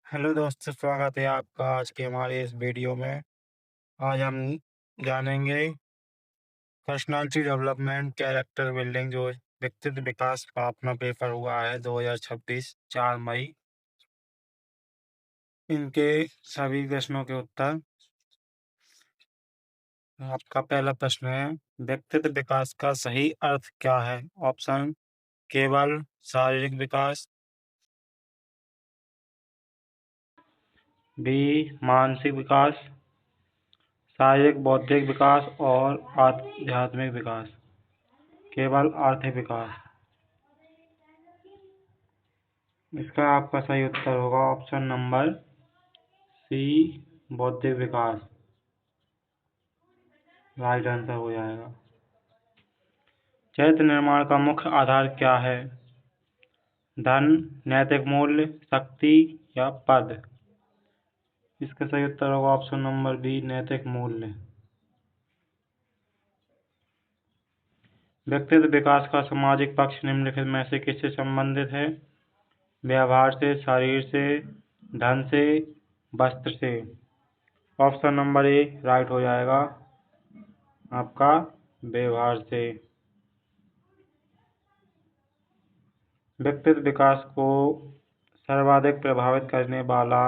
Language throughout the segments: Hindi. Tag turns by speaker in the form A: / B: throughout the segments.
A: हेलो दोस्तों, स्वागत है आपका आज के हमारे इस वीडियो में। आज हम जानेंगे पर्सनालिटी डेवलपमेंट कैरेक्टर बिल्डिंग, जो व्यक्तित्व विकास का अपना पेपर हुआ है 2026 4 मई। इनके सभी प्रश्नों के उत्तर। आपका पहला प्रश्न है, व्यक्तित्व विकास का सही अर्थ क्या है? ऑप्शन: केवल शारीरिक विकास, बी मानसिक विकास, शारीरिक बौद्धिक विकास और आध्यात्मिक विकास, केवल आर्थिक विकास। इसका आपका सही उत्तर होगा ऑप्शन नंबर सी, बौद्धिक विकास। राइट आंसर हो जाएगा। चरित्र निर्माण का मुख्य आधार क्या है? धन, नैतिक मूल्य, शक्ति या पद? इसका सही उत्तर होगा ऑप्शन नंबर बी, नैतिक मूल्य। व्यक्तित्व विकास का सामाजिक पक्ष निम्नलिखित में से किससे संबंधित है? व्यवहार से, शरीर से, धन से, वस्त्र से? ऑप्शन नंबर ए राइट हो जाएगा आपका, व्यवहार से। व्यक्तित्व विकास को सर्वाधिक प्रभावित करने वाला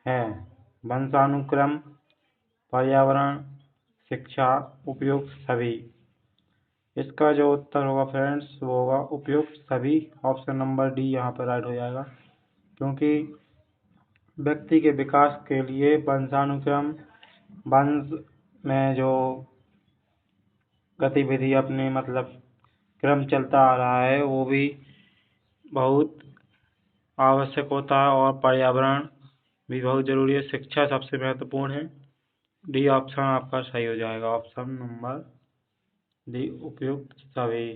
A: है वंशानुक्रम, पर्यावरण, शिक्षा, उपयुक्त सभी? इसका जो उत्तर होगा फ्रेंड्स वो होगा उपयुक्त सभी। ऑप्शन नंबर डी यहाँ पर राइट हो जाएगा, क्योंकि व्यक्ति के विकास के लिए वंशानुक्रम, वंश में जो गतिविधि अपने क्रम चलता आ रहा है वो भी बहुत आवश्यक होता है, और पर्यावरण भी बहुत जरूरी है। शिक्षा सबसे महत्वपूर्ण है। डी ऑप्शन आपका सही हो जाएगा, ऑप्शन नंबर डी उपयुक्त सभी।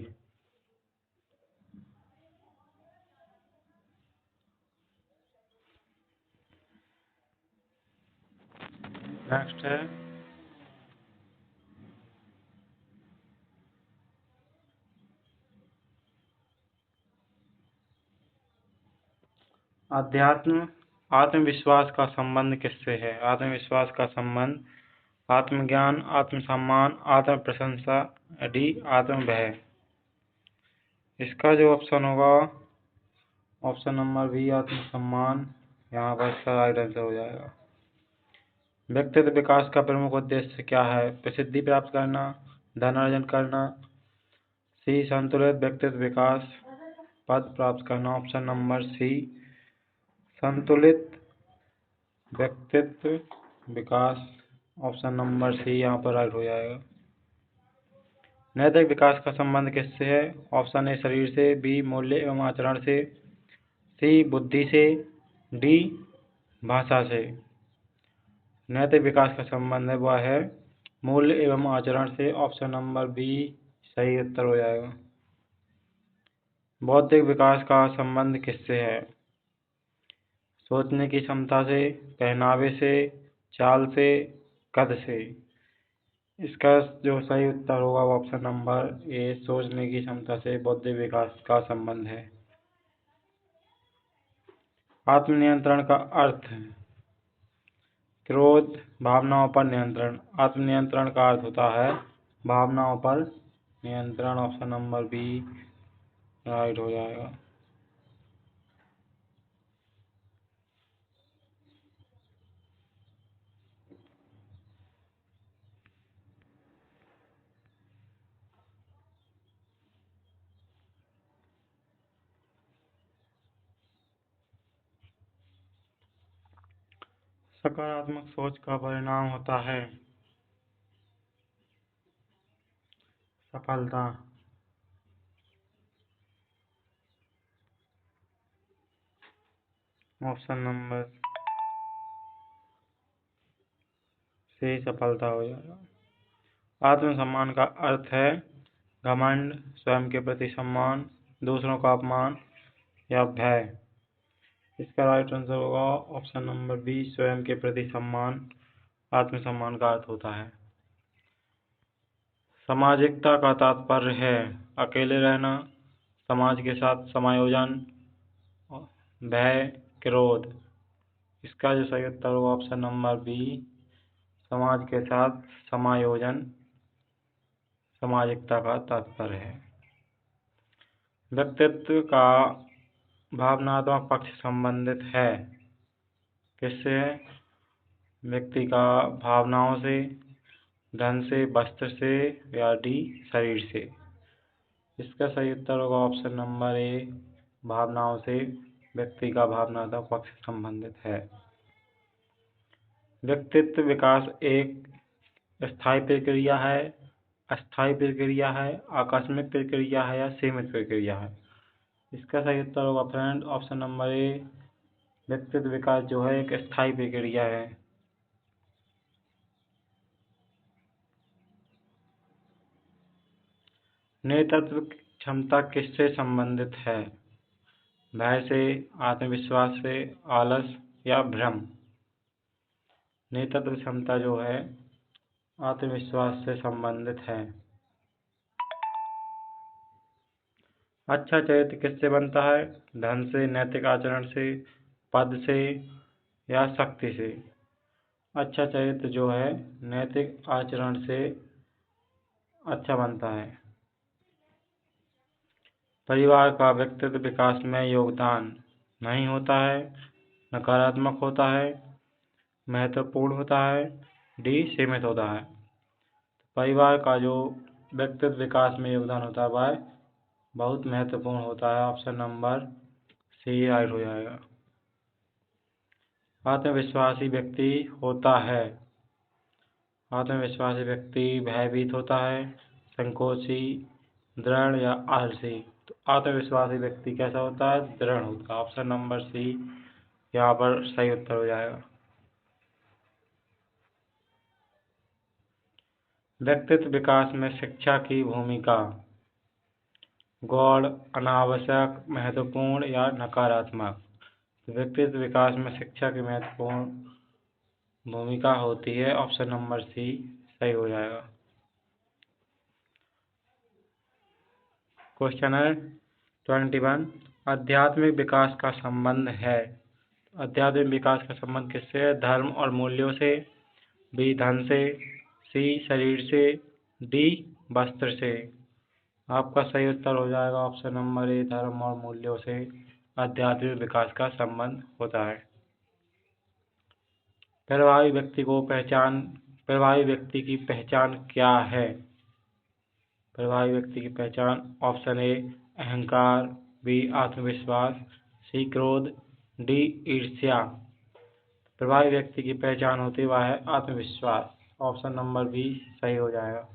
A: नेक्स्ट है अध्यात्म आत्मविश्वास का संबंध किससे है? आत्मविश्वास का संबंध आत्मज्ञान, आत्मसम्मान, आत्म प्रशंसा, डी आत्मभय? इसका जो ऑप्शन होगा ऑप्शन नंबर बी, आत्मसम्मान। यहाँ पर इसका राइट आंसर हो जाएगा। व्यक्तित्व विकास का प्रमुख उद्देश्य क्या है? प्रसिद्धि प्राप्त करना, धन अर्जन करना, सी संतुलित व्यक्तित्व विकास, पद प्राप्त करना? ऑप्शन नंबर सी, संतुलित व्यक्तित्व विकास। ऑप्शन नंबर सी यहाँ पर राइट हो जाएगा। नैतिक विकास का संबंध किससे है? ऑप्शन ए शरीर से, बी मूल्य एवं आचरण से, सी बुद्धि से, डी भाषा से? नैतिक विकास का संबंध है वह है मूल्य एवं आचरण से। ऑप्शन नंबर बी सही उत्तर हो जाएगा। बौद्धिक विकास का संबंध किससे है? सोचने की क्षमता से, पहनावे से, चाल से, कद से? इसका जो सही उत्तर होगा ऑप्शन नंबर ए, सोचने की क्षमता से बौद्धिक विकास का संबंध है। आत्मनियंत्रण का अर्थ है क्रोध, भावनाओं पर नियंत्रण। आत्मनियंत्रण का अर्थ होता है भावनाओं पर नियंत्रण। ऑप्शन नंबर बी राइट हो जाएगा। सकारात्मक सोच का परिणाम होता है सफलता। ऑप्शन नंबर सी सफलता हो जाएगा। आत्मसम्मान का अर्थ है घमंड, स्वयं के प्रति सम्मान, दूसरों का अपमान या भय? इसका राइट आंसर होगा ऑप्शन नंबर बी, स्वयं के प्रति सम्मान। आत्मसम्मान का अर्थ होता है। सामाजिकता का तात्पर्य है अकेले रहना, समाज के साथ समायोजन, भय, क्रोध? इसका जो सही उत्तर होगा ऑप्शन नंबर बी, समाज के साथ समायोजन, सामाजिकता का तात्पर्य है। व्यक्तित्व का भावनात्मक पक्ष संबंधित है, किससे है? व्यक्ति का भावनाओं से, धन से, वस्त्र से या डी शरीर से। इसका सही उत्तर होगा ऑप्शन नंबर ए, भावनाओं से। व्यक्ति का भावनात्मक पक्ष संबंधित है। व्यक्तित्व विकास एक स्थायी प्रक्रिया है, अस्थायी प्रक्रिया है, आकस्मिक प्रक्रिया है या सीमित प्रक्रिया है। इसका सही उत्तर होगा फ्रेंड ऑप्शन नंबर ए, व्यक्तित्व विकास जो है एक स्थायी प्रक्रिया है। नेतृत्व क्षमता किससे संबंधित है? भय से, आत्मविश्वास से, आलस या भ्रम। नेतृत्व क्षमता जो है आत्मविश्वास से संबंधित है। अच्छा चरित्र किससे बनता है? धन से, नैतिक आचरण से, पद से या शक्ति से। अच्छा चरित्र जो है नैतिक आचरण से अच्छा बनता है। परिवार का व्यक्तित्व विकास में योगदान नहीं होता है, नकारात्मक होता है, महत्वपूर्ण होता है, डी सीमित होता है। परिवार का जो व्यक्तित्व विकास में योगदान होता है वह बहुत महत्वपूर्ण होता है। ऑप्शन नंबर सी राइट हो जाएगा। आत्मविश्वासी व्यक्ति होता है। आत्मविश्वासी व्यक्ति भयभीत होता है, संकोची, दृढ़ या आलसी। तो आत्मविश्वासी व्यक्ति कैसा होता है? दृढ़ होता है। ऑप्शन नंबर सी यहाँ पर सही उत्तर हो जाएगा। व्यक्तित्व विकास में शिक्षा की भूमिका गौण, अनावश्यक, महत्वपूर्ण या नकारात्मक। व्यक्तित्व विकास में शिक्षा की महत्वपूर्ण भूमिका होती है। ऑप्शन नंबर सी सही हो जाएगा। क्वेश्चन है 21, आध्यात्मिक विकास का संबंध है। आध्यात्मिक विकास का संबंध किससे है? धर्म और मूल्यों से, बी धन से, सी शरीर से, डी वस्त्र से। आपका सही उत्तर हो जाएगा ऑप्शन नंबर ए, धर्म और मूल्यों से आध्यात्मिक विकास का संबंध होता है। प्रभावी व्यक्ति की पहचान क्या है? प्रभावी व्यक्ति की पहचान ऑप्शन ए अहंकार, बी आत्मविश्वास, सी क्रोध, डी ईर्ष्या। प्रभावी व्यक्ति की पहचान होती है वह है आत्मविश्वास। ऑप्शन नंबर बी सही हो जाएगा।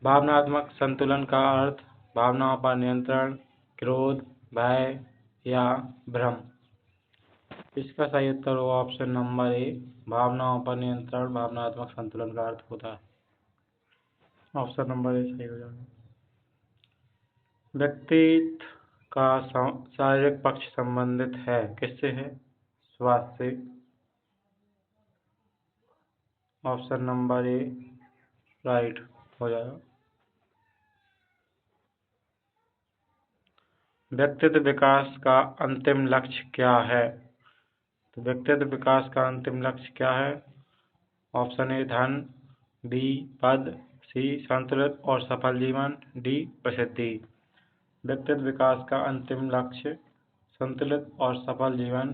A: भावनात्मक संतुलन का अर्थ भावनाओं पर नियंत्रण, क्रोध, भय या भ्रम। इसका सही उत्तर होगा ऑप्शन नंबर ए, भावनाओं पर नियंत्रण भावनात्मक संतुलन का अर्थ होता है। ऑप्शन नंबर ए सही हो जाएगा। व्यक्तित्व का शारीरिक पक्ष संबंधित है, किससे है? स्वास्थ्य से। ऑप्शन नंबर ए राइट हो जाएगा। व्यक्तित्व विकास का अंतिम लक्ष्य क्या है? तो व्यक्तित्व विकास का अंतिम लक्ष्य क्या है? ऑप्शन ए धन, बी पद, सी संतुलित और सफल जीवन, डी प्रसिद्धि। व्यक्तित्व विकास का अंतिम लक्ष्य संतुलित और सफल जीवन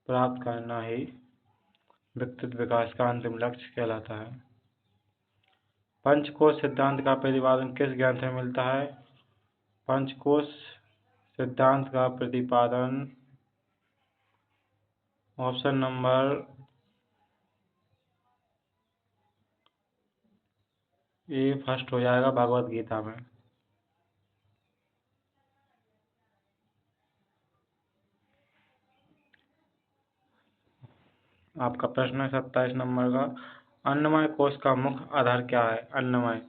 A: प्राप्त करना ही व्यक्तित्व विकास का अंतिम लक्ष्य कहलाता है। पंचकोश सिद्धांत का प्रतिपादन किस ग्रंथ में मिलता है? पंचकोश सिद्धांत का प्रतिपादन ऑप्शन नंबर ए फर्स्ट हो जाएगा, भगवत गीता में। आपका प्रश्न है 27 नंबर का, अन्नमय कोश का मुख्य आधार क्या है? अन्नमय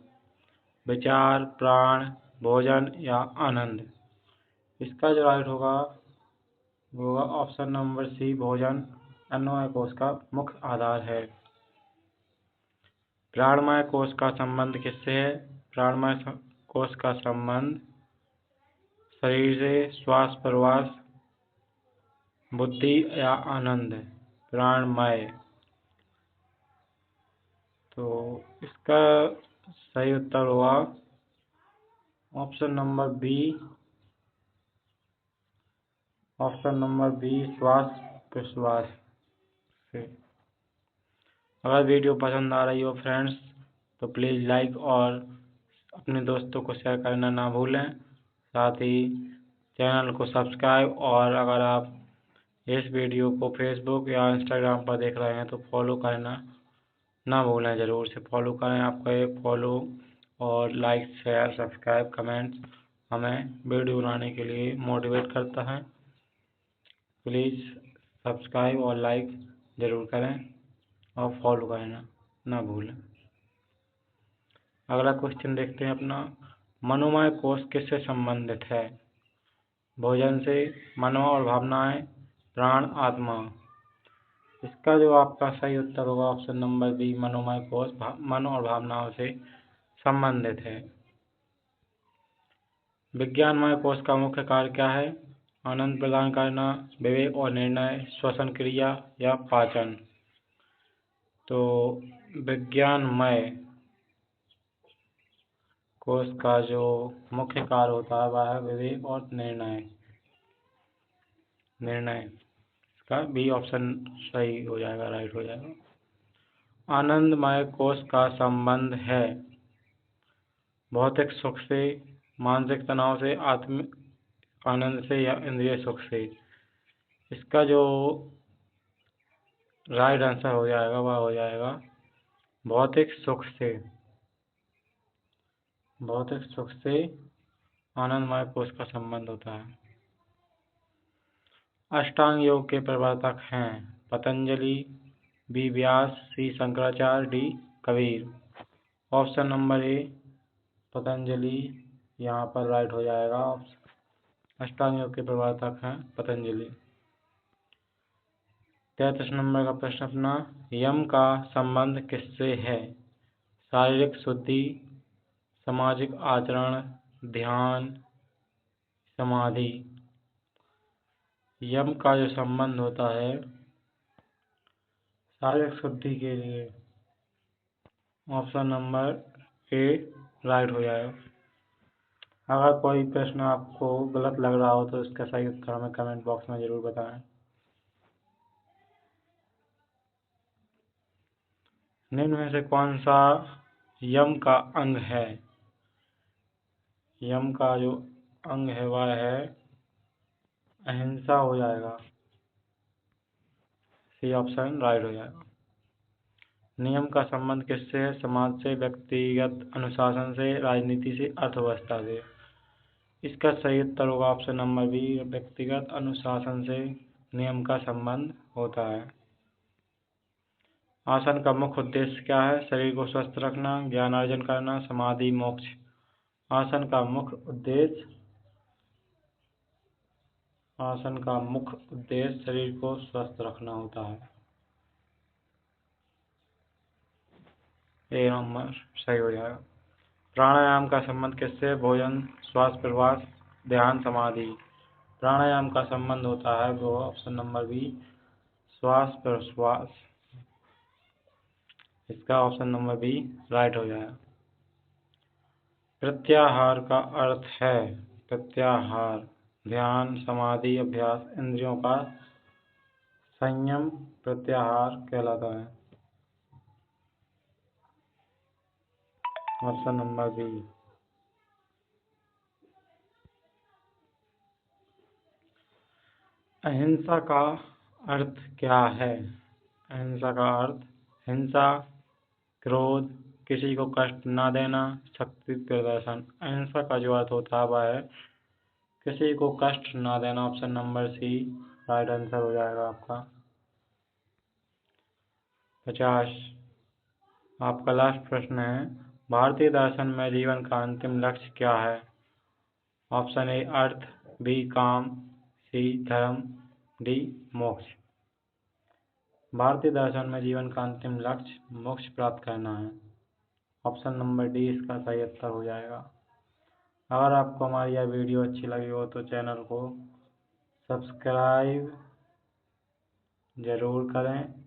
A: विचार, प्राण, भोजन या आनंद। इसका जो राइट होगा वो होगा ऑप्शन नंबर सी, भोजन अन्नमय कोश का मुख्य आधार है। प्राणमय कोश का संबंध किससे है? प्राणमय कोश का संबंध शरीर से, श्वास प्रश्वास बुद्धि या आनंद, प्राणमय। तो इसका सही उत्तर हुआ option number B. Option number B, श्वास प्रश्वास से। अगर वीडियो पसंद आ रही हो फ्रेंड्स तो प्लीज़ लाइक और अपने दोस्तों को शेयर करना ना भूलें। साथ ही चैनल को सब्सक्राइब, और अगर आप इस वीडियो को फेसबुक या इंस्टाग्राम पर देख रहे हैं तो फॉलो करना ना भूलें। ज़रूर से फॉलो करें। आपका ये फॉलो और लाइक, शेयर, सब्सक्राइब, कमेंट्स हमें वीडियो बनाने के लिए मोटिवेट करता है। प्लीज़ सब्सक्राइब और लाइक ज़रूर करें और फॉलो करना ना भूलें। अगला क्वेश्चन देखते हैं अपना। मनोमय कोष किससे संबंधित है? भोजन से, मन और भावनाएं, प्राण, आत्मा। इसका जो आपका सही उत्तर होगा ऑप्शन नंबर बी, मनोमय कोष मन और भावनाओं से संबंधित है। विज्ञानमय कोष का मुख्य कार्य क्या है? आनंद प्रदान करना, विवेक और निर्णय, श्वसन क्रिया या पाचन। तो विज्ञानमय कोष का जो मुख्य कार्य होता है वह है विवेक और निर्णय। इसका बी ऑप्शन सही हो जाएगा, राइट हो जाएगा। आनंदमय कोष का संबंध है भौतिक सुख से, मानसिक तनाव से, आत्मिक आनंद से या इंद्रिय सुख से। इसका जो राइट आंसर हो जाएगा वह हो जाएगा भौतिक सुख से। भौतिक सुख से आनंदमय कोष का संबंध होता है। अष्टांग योग के प्रवर्तक हैं Patanjali, B Vyas, C Shankaracharya, D Kabir. Option number A Patanjali यहाँ पर राइट हो जाएगा। अष्टांग योग के प्रवर्तक हैं पतंजलि। 33 नंबर का प्रश्न अपना। यम का संबंध किससे है? शारीरिक शुद्धि, सामाजिक आचरण, ध्यान, समाधि। यम का जो संबंध होता है शारीरिक शुद्धि के लिए, ऑप्शन नंबर ए राइट हो जाएगा। अगर कोई प्रश्न आपको गलत लग रहा हो तो इसका सही उत्तर हमें कमेंट बॉक्स में ज़रूर बताएं। निम्न में से कौन सा यम का अंग है? यम का जो अंग है वह है अहिंसा हो जाएगा। सी ऑप्शन राइट हो जाएगा। नियम का संबंध किससे है? समाज से, व्यक्तिगत अनुशासन से, राजनीति से, अर्थव्यवस्था से। इसका सही उत्तर होगा ऑप्शन नंबर बी, व्यक्तिगत अनुशासन से नियम का संबंध होता है। आसन का मुख्य उद्देश्य क्या है? शरीर को स्वस्थ रखना, ज्ञान अर्जन करना, समाधि, मोक्ष। आसन का मुख्य उद्देश्य शरीर को स्वस्थ रखना होता है। ए नंबर सही हो जाएगा। प्राणायाम का संबंध किससे? भोजन, श्वास प्रश्वास, ध्यान, समाधि। प्राणायाम का संबंध होता है वो ऑप्शन नंबर बी, श्वास प्रश्वास। इसका ऑप्शन नंबर बी राइट हो जाएगा। प्रत्याहार का अर्थ है प्रत्याहार, ध्यान, समाधि, अभ्यास, इंद्रियों का संयम प्रत्याहार कहलाता है। Option number B. अहिंसा का अर्थ क्या है? अहिंसा का अर्थ हिंसा, क्रोध, किसी को कष्ट ना देना, शक्ति प्रदर्शन। अहिंसा का जो अर्थ होता है वह है किसी को कष्ट ना देना। Option number C right answer हो जाएगा आपका। 50 आपका लास्ट प्रश्न है। भारतीय दर्शन में जीवन का अंतिम लक्ष्य क्या है? ऑप्शन ए अर्थ, बी काम, सी धर्म, डी मोक्ष। भारतीय दर्शन में जीवन का अंतिम लक्ष्य मोक्ष प्राप्त करना है। ऑप्शन नंबर डी इसका सही उत्तर हो जाएगा। अगर आपको हमारी यह वीडियो अच्छी लगी हो तो चैनल को सब्सक्राइब जरूर करें।